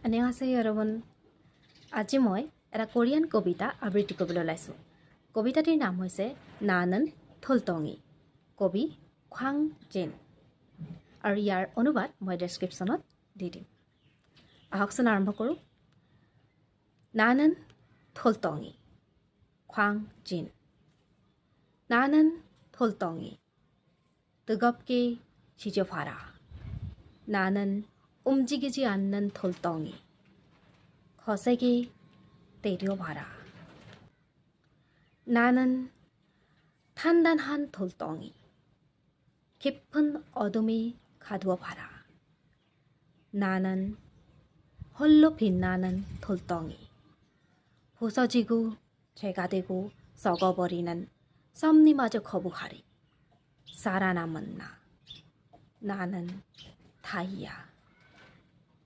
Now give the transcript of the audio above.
안녕하세요 여러분. আজি মই এটা কোৰিয়ান কবিতা আবৃত্তি কৰিবলৈ ওলাইছোঁ। কবিতাটিৰ নাম হৈছে নানন থলটঙি। কবি খোৱাং জিন। আৰু ইয়াৰ অনুবাদ মই ডেছক্ৰিপশ্যনত দি দিম। আহকচোন আৰম্ভ কৰোঁ। নানন থলটঙি খোৱাং জিন। 나는 돌덩이 뜨겁게 지져봐라. 나는 움직이지 않는 돌덩이 거세게 때려봐라. 나는 단단한 돌덩이 깊은 어둠에 가두어봐라. 나는 홀로 빛나는 돌덩이 부서지고 죄가 되고 썩어버리는 썸니마저 거부하리. 살아남은 나는 다이아.